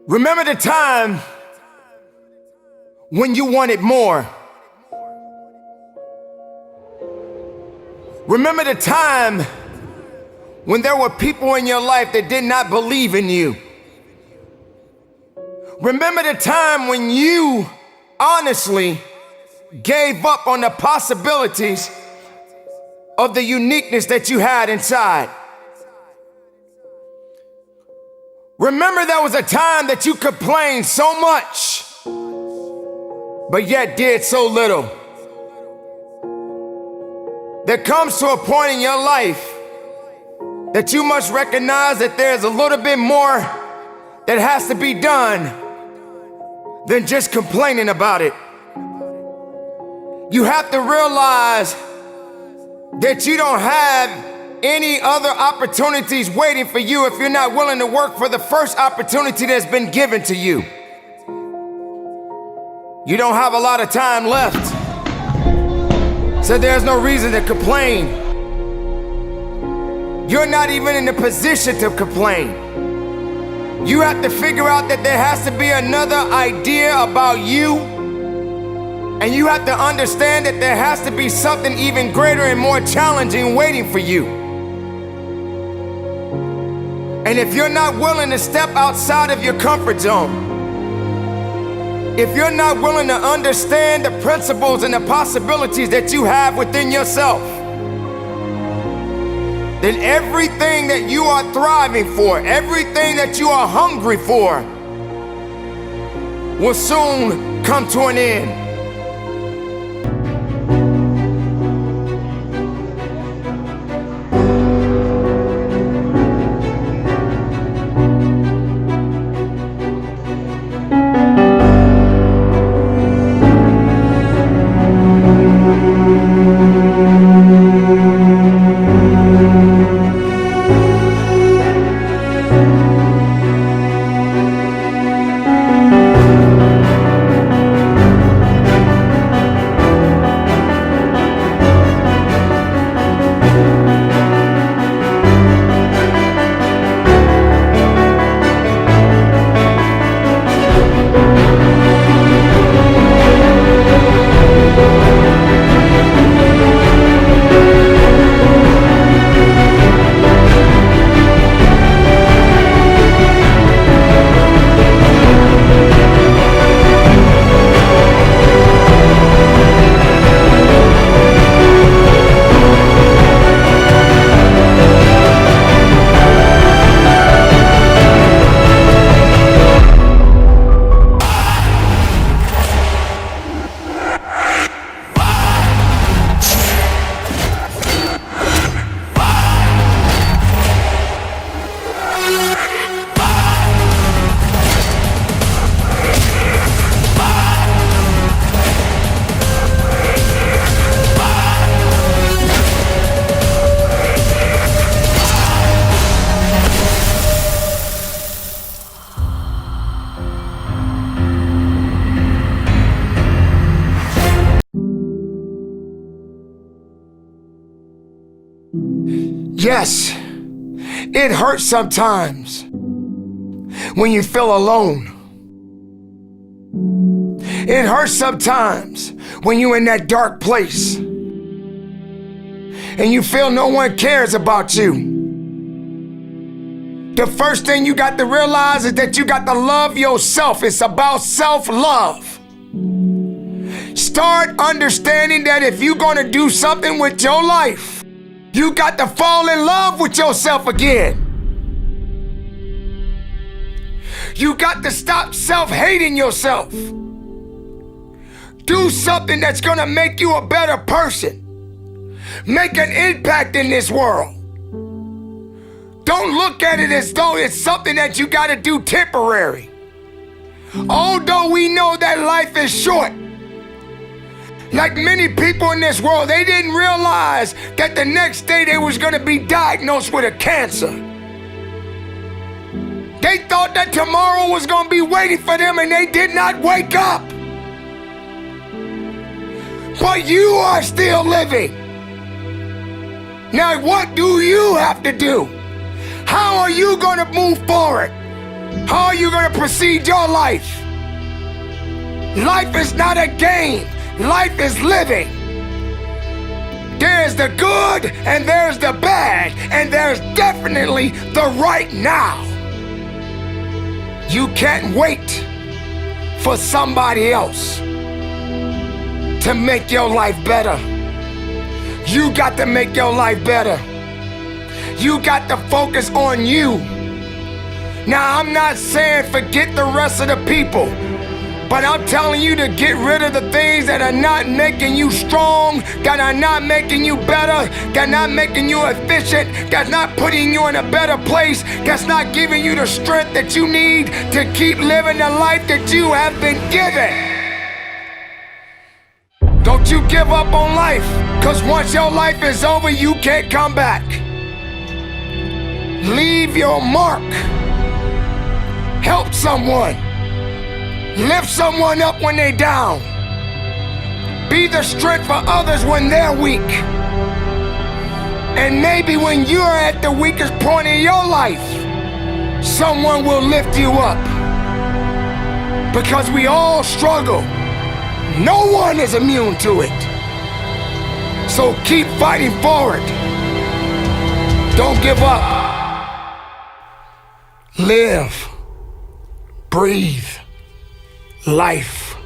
Remember the time when you wanted more. Remember the time when there were people in your life that did not believe in you. Remember the time when you honestly gave up on the possibilities of the uniqueness that you had inside. Remember there was a time that you complained so much, but yet did so little. There comes to a point in your life that you must recognize that there's a little bit more that has to be done than just complaining about it. You have to realize that you don't have any other opportunities waiting for you if you're not willing to work for the first opportunity that's been given to you. You don't have a lot of time left, so there's no reason to complain. You're not even in the position to complain. You have to figure out that there has to be another idea about you, and you have to understand that there has to be something even greater and more challenging waiting for you. And if you're not willing to step outside of your comfort zone, if you're not willing to understand the principles and the possibilities that you have within yourself, then everything that you are thriving for, everything that you are hungry for, will soon come to an end. Yes, it hurts sometimes when you feel alone. It hurts sometimes when you're in that dark place and you feel no one cares about you. The first thing you got to realize is that you got to love yourself. It's about self-love. Start understanding that if you're going to do something with your life, you got to fall in love with yourself again. You got to stop self-hating yourself. Do something that's gonna make you a better person. Make an impact in this world. Don't look at it as though it's something that you gotta do temporary. Although we know that life is short, like many people in this world, they didn't realize that the next day they was gonna be diagnosed with a cancer. They thought that tomorrow was gonna be waiting for them and they did not wake up. But you are still living. Now what do you have to do? How are you gonna move forward? How are you gonna proceed your life? Life is not a game. Life is living. There's the good and there's the bad, and there's definitely the right now. You can't wait for somebody else to make your life better. You got to make your life better. You got to focus on you. Now, I'm not saying forget the rest of the people, but I'm telling you to get rid of the things that are not making you strong, that are not making you better, that are not making you efficient, that's not putting you in a better place, that's not giving you the strength that you need to keep living the life that you have been given. Don't you give up on life, because once your life is over, you can't come back. Leave your mark. Help someone. Lift someone up when they're down. Be the strength for others when they're weak. And maybe when you're at the weakest point in your life, someone will lift you up. Because we all struggle. No one is immune to it. So keep fighting forward. Don't give up. Live. Breathe. Life.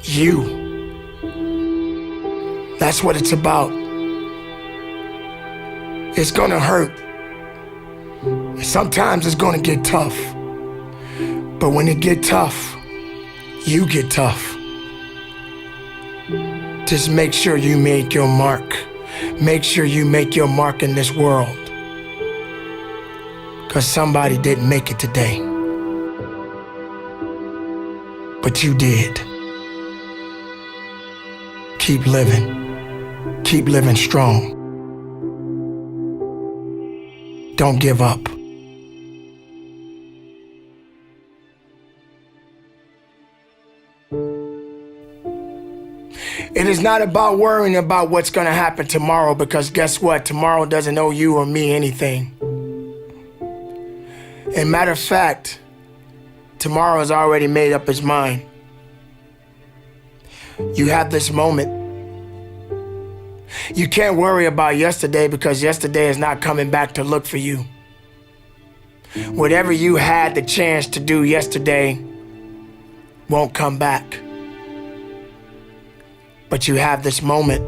You. That's what it's about. It's gonna hurt. Sometimes it's gonna get tough. But when it get tough, you get tough. Just make sure you make your mark. Make sure you make your mark in this world. Because somebody didn't make it today. But you did. Keep living. Keep living strong. Don't give up. It is not about worrying about what's going to happen tomorrow, because guess what? Tomorrow doesn't owe you or me anything. And matter of fact, tomorrow has already made up its mind. You have this moment. You can't worry about yesterday, because yesterday is not coming back to look for you. Whatever you had the chance to do yesterday won't come back. But you have this moment.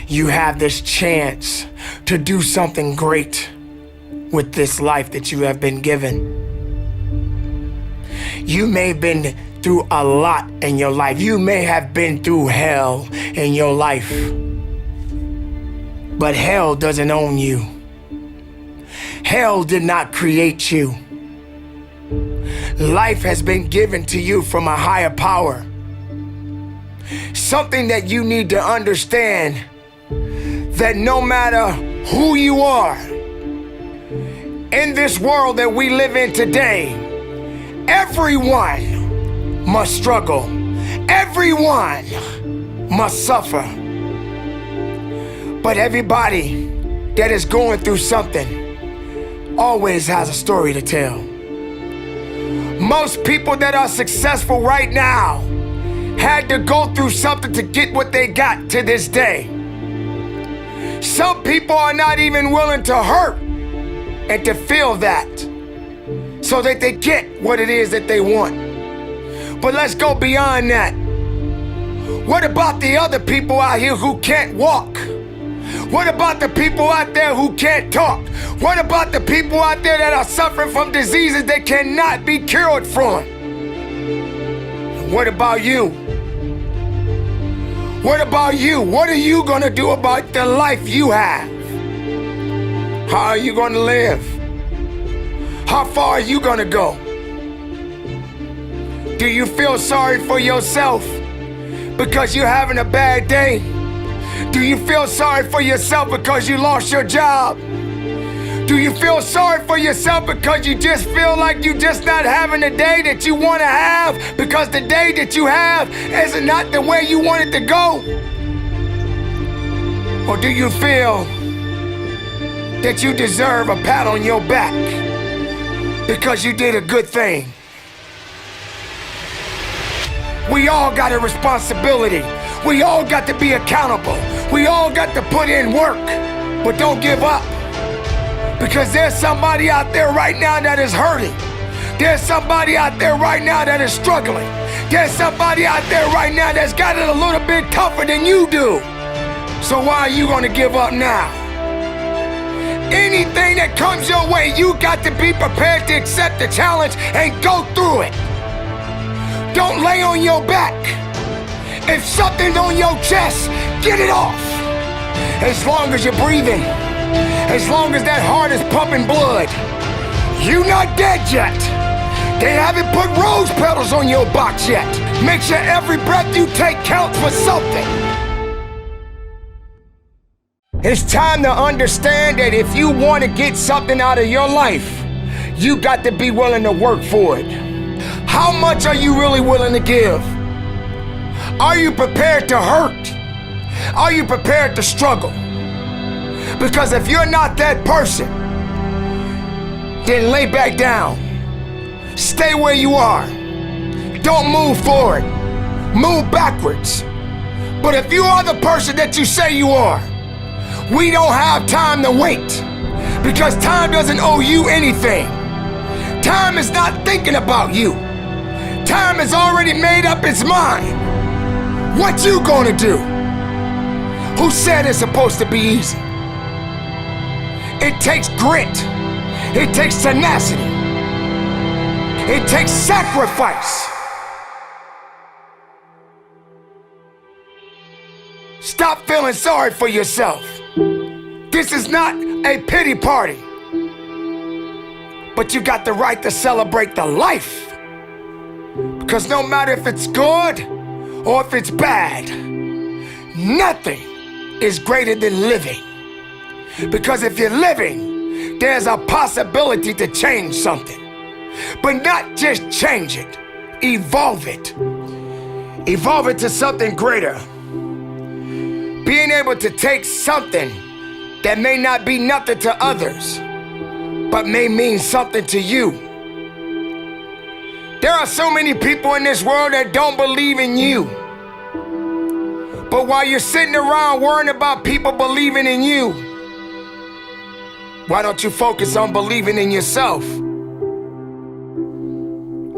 You have this chance to do something great with this life that you have been given. You may have been through a lot in your life. You may have been through hell in your life. But hell doesn't own you. Hell did not create you. Life has been given to you from a higher power. Something that you need to understand, that no matter who you are, in this world that we live in today, everyone must struggle. Everyone must suffer. But everybody that is going through something always has a story to tell. Most people that are successful right now had to go through something to get what they got to this day. Some people are not even willing to hurt and to feel that, so that they get what it is that they want. But let's go beyond that. What about the other people out here who can't walk? What about the people out there who can't talk? What about the people out there that are suffering from diseases they cannot be cured from? What about you? What about you? What are you gonna do about the life you have? How are you gonna live? How far are you gonna go? Do you feel sorry for yourself because you're having a bad day? Do you feel sorry for yourself because you lost your job? Do you feel sorry for yourself because you just feel like you're just not having the day that you want to have, because the day that you have is not the way you want it to go? Or do you feel that you deserve a pat on your back because you did a good thing. We all got a responsibility. We all got to be accountable. We all got to put in work. But don't give up, because there's somebody out there right now that is hurting. There's somebody out there right now that is struggling. There's somebody out there right now that's got it a little bit tougher than you do. So why are you gonna give up now? Anything that comes your way, you got to be prepared to accept the challenge and go through it. Don't lay on your back. If something's on your chest, get it off. As long as you're breathing, as long as that heart is pumping blood, you're not dead yet. They haven't put rose petals on your box yet. Make sure every breath you take counts for something. It's time to understand that if you want to get something out of your life, you got to be willing to work for it. How much are you really willing to give? Are you prepared to hurt? Are you prepared to struggle? Because if you're not that person, then lay back down. Stay where you are. Don't move forward. Move backwards. But if you are the person that you say you are, we don't have time to wait, because time doesn't owe you anything. Time is not thinking about you. Time has already made up its mind. What you gonna do? Who said it's supposed to be easy? It takes grit. It takes tenacity. It takes sacrifice. Stop feeling sorry for yourself. This is not a pity party. But you got the right to celebrate the life. Because no matter if it's good or if it's bad, nothing is greater than living. Because if you're living, there's a possibility to change something. But not just change it, evolve it. Evolve it to something greater. Being able to take something that may not be nothing to others, but may mean something to you. There are so many people in this world that don't believe in you. But while you're sitting around worrying about people believing in you, why don't you focus on believing in yourself?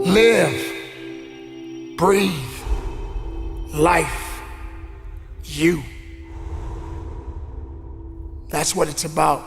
Live, breathe, life, you. That's what it's about.